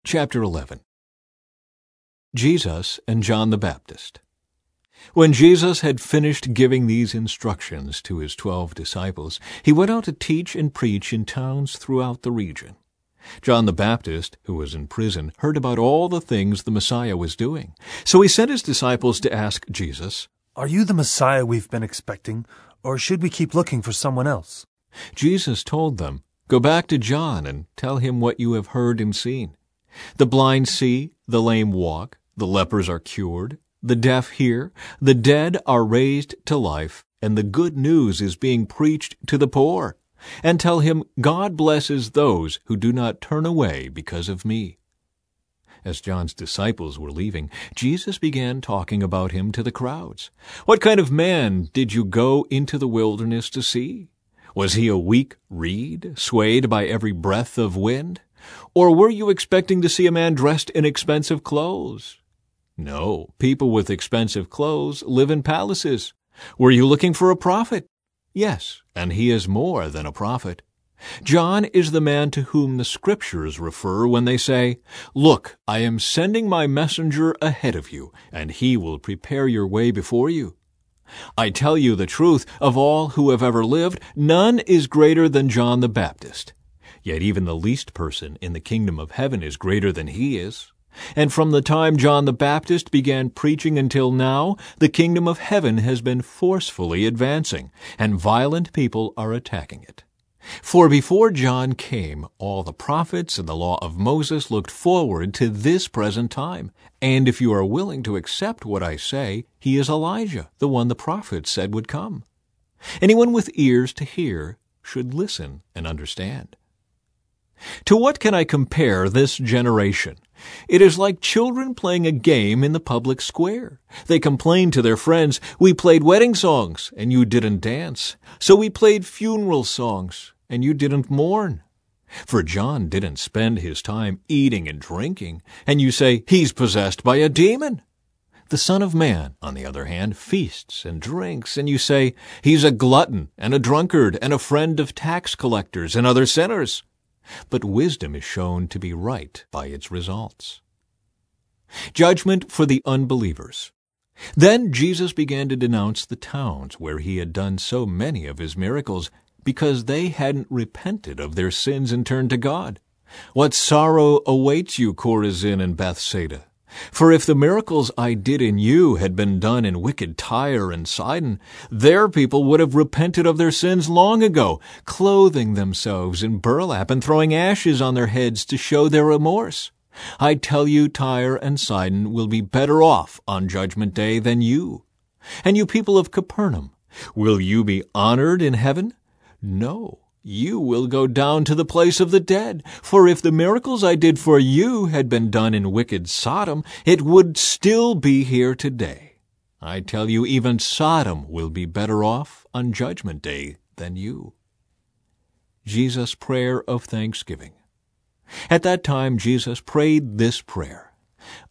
Chapter 11. Jesus and John the Baptist. When Jesus had finished giving these instructions to his 12 disciples, he went out to teach and preach in towns throughout the region. John the Baptist, who was in prison, heard about all the things the Messiah was doing. So he sent his disciples to ask Jesus, "Are you the Messiah we've been expecting, or should we keep looking for someone else?" Jesus told them, "Go back to John and tell him what you have heard and seen. The blind see, the lame walk, the lepers are cured, the deaf hear, the dead are raised to life, and the good news is being preached to the poor. And tell him, God blesses those who do not turn away because of me." As John's disciples were leaving, Jesus began talking about him to the crowds. "What kind of man did you go into the wilderness to see? Was he a weak reed, swayed by every breath of wind? Or were you expecting to see a man dressed in expensive clothes? No, people with expensive clothes live in palaces. Were you looking for a prophet? Yes, and he is more than a prophet. John is the man to whom the Scriptures refer when they say, 'Look, I am sending my messenger ahead of you, and he will prepare your way before you.' I tell you the truth, of all who have ever lived, none is greater than John the Baptist. Yet even the least person in the kingdom of heaven is greater than he is. And from the time John the Baptist began preaching until now, the kingdom of heaven has been forcefully advancing, and violent people are attacking it. For before John came, all the prophets and the law of Moses looked forward to this present time. And if you are willing to accept what I say, he is Elijah, the one the prophets said would come. Anyone with ears to hear should listen and understand. To what can I compare this generation? It is like children playing a game in the public square. They complain to their friends, "We played wedding songs, and you didn't dance. So we played funeral songs, and you didn't mourn." For John didn't spend his time eating and drinking, and you say, "He's possessed by a demon." The Son of Man, on the other hand, feasts and drinks, and you say, "He's a glutton and a drunkard and a friend of tax collectors and other sinners." But wisdom is shown to be right by its results. Judgment for the unbelievers. Then Jesus began to denounce the towns where he had done so many of his miracles, because they hadn't repented of their sins and turned to God. "What sorrow awaits you, Chorazin and Bethsaida! For if the miracles I did in you had been done in wicked Tyre and Sidon, their people would have repented of their sins long ago, clothing themselves in burlap and throwing ashes on their heads to show their remorse. I tell you, Tyre and Sidon will be better off on Judgment Day than you. And you people of Capernaum, will you be honored in heaven? No. You will go down to the place of the dead. For if the miracles I did for you had been done in wicked Sodom, it would still be here today. I tell you, even Sodom will be better off on Judgment Day than you." Jesus' prayer of thanksgiving. At that time Jesus prayed this prayer: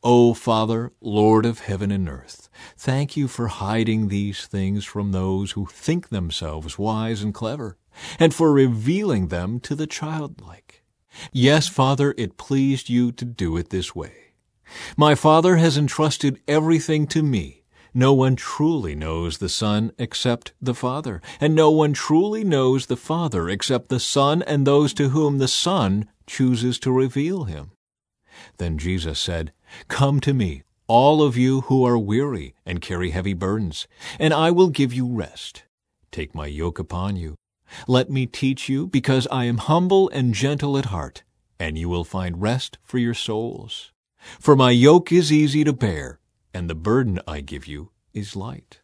"O Father, Lord of heaven and earth, thank you for hiding these things from those who think themselves wise and clever, and for revealing them to the childlike. Yes, Father, it pleased you to do it this way. My Father has entrusted everything to me. No one truly knows the Son except the Father, and no one truly knows the Father except the Son and those to whom the Son chooses to reveal him." Then Jesus said, "Come to me, all of you who are weary and carry heavy burdens, and I will give you rest. Take my yoke upon you. Let me teach you, because I am humble and gentle at heart, and you will find rest for your souls. For my yoke is easy to bear, and the burden I give you is light."